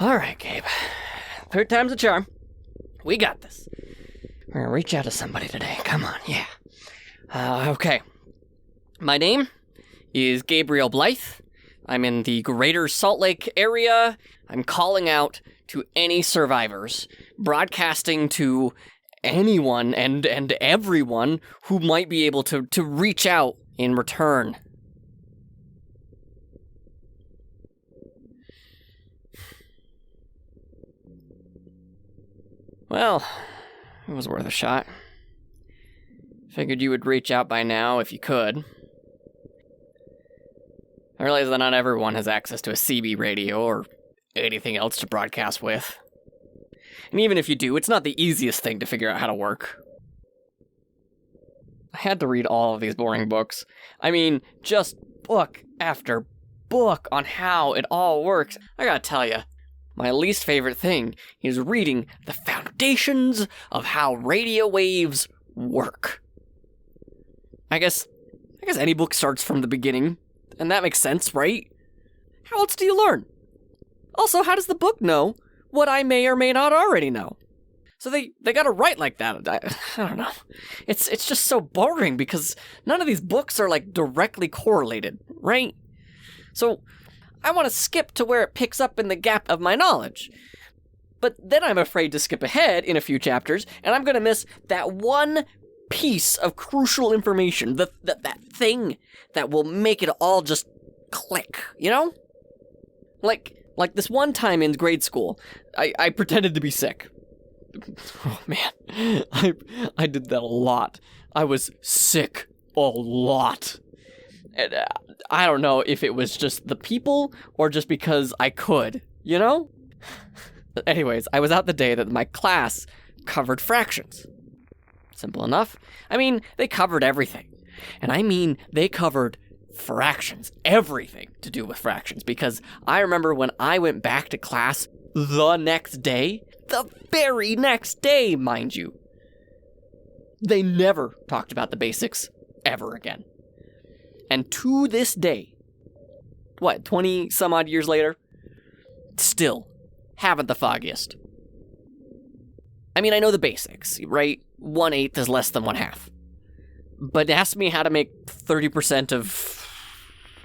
All right, Gabe. Third time's a charm. We got this. We're gonna reach out to somebody today. Come on, yeah. Okay. My name is Gabriel Blythe. I'm in the greater Salt Lake area. I'm calling out to any survivors, broadcasting to anyone and everyone who might be able to reach out in return. Well, it was worth a shot. Figured you would reach out by now if you could. I realize that not everyone has access to a CB radio or anything else to broadcast with. And even if you do, it's not the easiest thing to figure out how to work. I had to read all of these boring books. I mean, just book after book on how it all works. I gotta tell you, my least favorite thing is reading the foundations of how radio waves work. I guess any book starts from the beginning, and that makes sense, right? How else do you learn? Also, how does the book know what I may or may not already know? So they gotta write like that. I don't know. It's just so boring because none of these books are like directly correlated, right? So I want to skip to where it picks up in the gap of my knowledge. But then I'm afraid to skip ahead in a few chapters, and I'm gonna miss that one piece of crucial information, that thing that will make it all just click, you know? Like this one time in grade school, I pretended to be sick. Oh man, I did that a lot. I was sick a lot. And I don't know if it was just the people or just because I could, you know? Anyways, I was out the day that my class covered fractions. Simple enough. I mean, they covered everything. And I mean, they covered fractions. Everything to do with fractions. Because I remember when I went back to class the next day, the very next day, mind you, they never talked about the basics ever again. And to this day, 20 some odd years later, still haven't the foggiest. I mean, I know the basics, right? 1/8 is less than 1/2. But ask me how to make 30% of,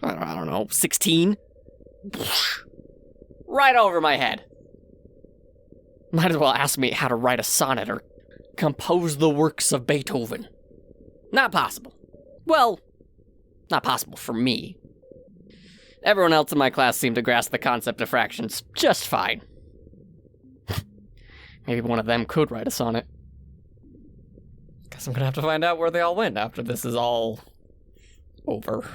I don't know, 16? Right over my head. Might as well ask me how to write a sonnet or compose the works of Beethoven. Not possible. Well, not possible for me. Everyone else in my class seemed to grasp the concept of fractions just fine. Maybe one of them could write a sonnet. Guess I'm gonna have to find out where they all went after this is all over.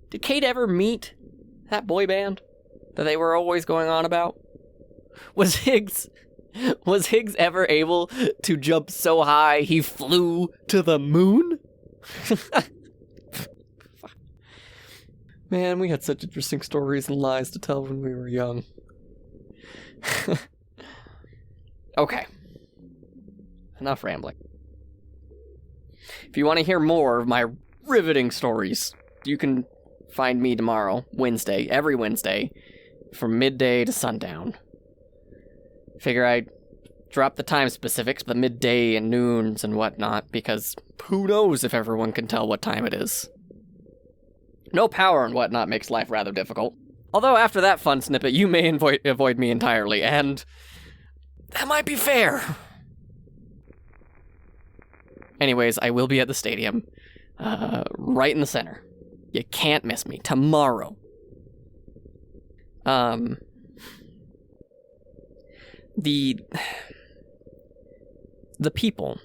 Did Kate ever meet that boy band that they were always going on about? Was Higgs ever able to jump so high he flew to the moon? Man, we had such interesting stories and lies to tell when we were young. Okay. Enough rambling. If you want to hear more of my riveting stories, you can find me tomorrow, Wednesday, every Wednesday, from midday to sundown. Figure I'd drop the time specifics, the midday and noons and whatnot, because who knows if everyone can tell what time it is. No power and whatnot makes life rather difficult. Although after that fun snippet, you may avoid me entirely, and that might be fair. Anyways, I will be at the stadium, right in the center. You can't miss me. Tomorrow. The people.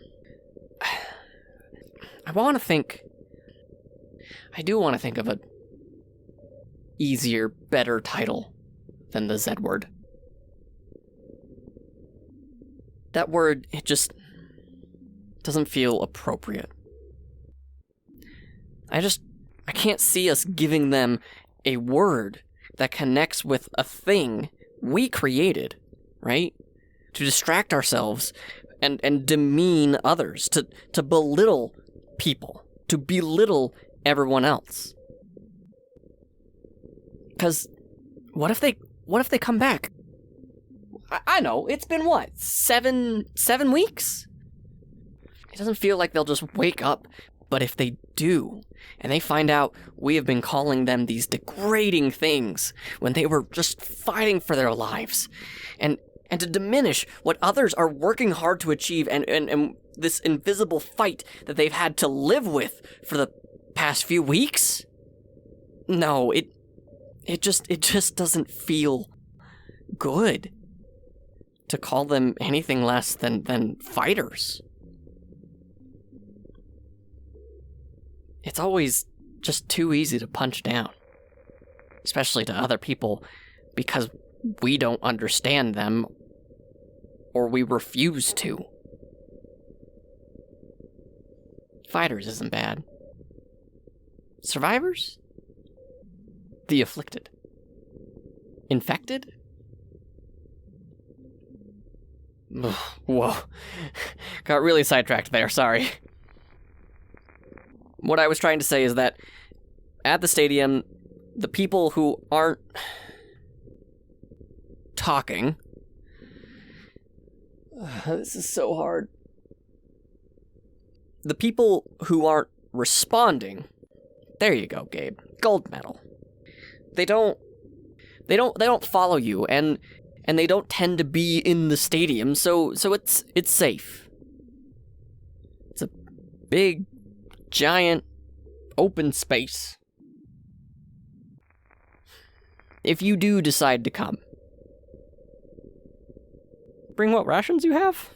I do want to think of a easier, better title than the Z word. That word, it just doesn't feel appropriate. I can't see us giving them a word that connects with a thing we created, right? To distract ourselves and demean others, to belittle people, to belittle everyone else. Because what if they come back? I know, it's been what, 7 weeks? It doesn't feel like they'll just wake up, but if they do, and they find out we have been calling them these degrading things when they were just fighting for their lives, and to diminish what others are working hard to achieve, and this invisible fight that they've had to live with for the past few weeks? No, it just doesn't feel good to call them anything less than fighters. It's always just too easy to punch down, especially to other people, because we don't understand them or we refuse to. Fighters isn't bad. Survivors? The afflicted. Infected? Whoa. Got really sidetracked there, sorry. What I was trying to say is that at the stadium, the people who aren't talking... This is so hard. The people who aren't responding... There you go, Gabe. Gold medal. They don't follow you, and they don't tend to be in the stadium, so it's safe. It's a big, giant, open space. If you do decide to come, bring what rations you have?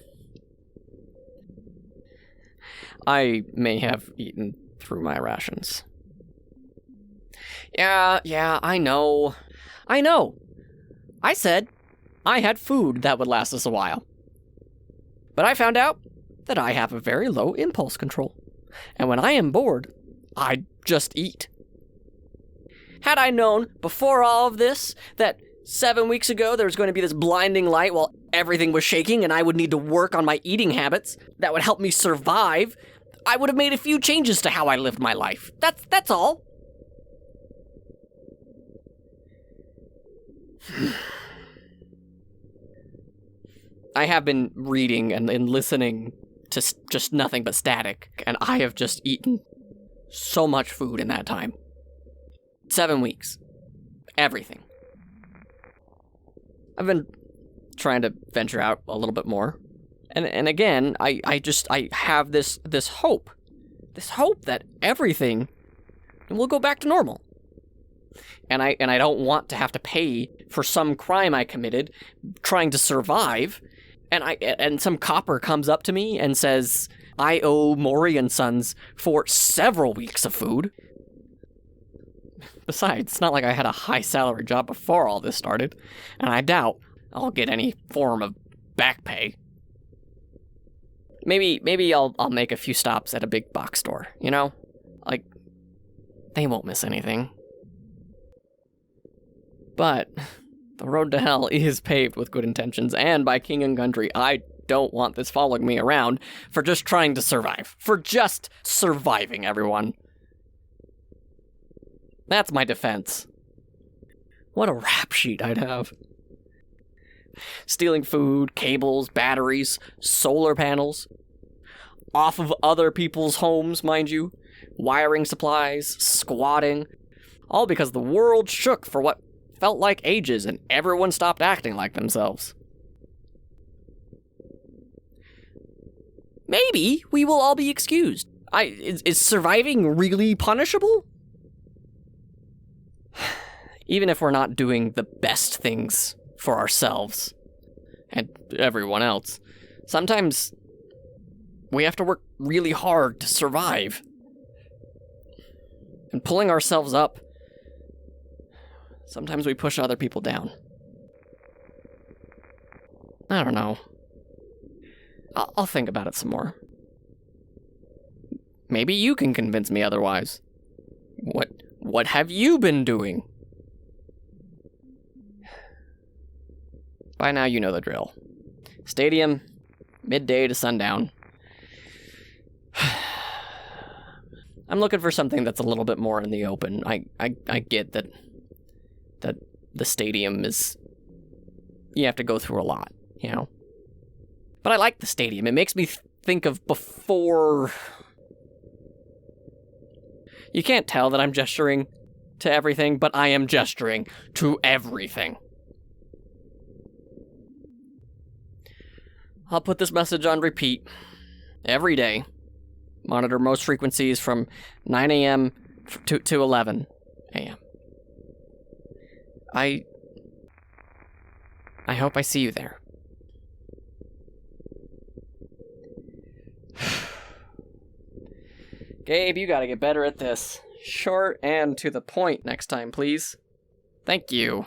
I may have eaten through my rations. Yeah, I know. I said I had food that would last us a while. But I found out that I have a very low impulse control. And when I am bored, I just eat. Had I known before all of this that 7 weeks ago there was going to be this blinding light while everything was shaking and I would need to work on my eating habits that would help me survive, I would have made a few changes to how I lived my life. That's all. I have been reading and listening to just nothing but static, and I have just eaten so much food in that time. 7 weeks. Everything. I've been trying to venture out a little bit more. And again, I have this hope. This hope that everything will go back to normal. And I don't want to have to pay for some crime I committed trying to survive. And some copper comes up to me and says, I owe Maury and Sons for several weeks of food. Besides, it's not like I had a high salary job before all this started, and I doubt I'll get any form of back pay. Maybe I'll make a few stops at a big box store, you know? Like, they won't miss anything. But the road to hell is paved with good intentions, and by king and country, I don't want this following me around for just trying to survive. For just surviving, everyone. That's my defense. What a rap sheet I'd have. Stealing food, cables, batteries, solar panels. Off of other people's homes, mind you. Wiring supplies, squatting. All because the world shook for what felt like ages and everyone stopped acting like themselves. Maybe we will all be excused. Is surviving really punishable? Even if we're not doing the best things for ourselves and everyone else, sometimes we have to work really hard to survive. And pulling ourselves up, sometimes we push other people down. I don't know. I'll think about it some more. Maybe you can convince me otherwise. What have you been doing? By now you know the drill. Stadium, midday to sundown. I'm looking for something that's a little bit more in the open. I get that that the stadium is... You have to go through a lot, you know? But I like the stadium. It makes me think of before... You can't tell that I'm gesturing to everything, but I am gesturing to everything. I'll put this message on repeat every day. Monitor most frequencies from 9 a.m. to 11 a.m. I hope I see you there. Gabe, you gotta get better at this. Short and to the point next time, please. Thank you.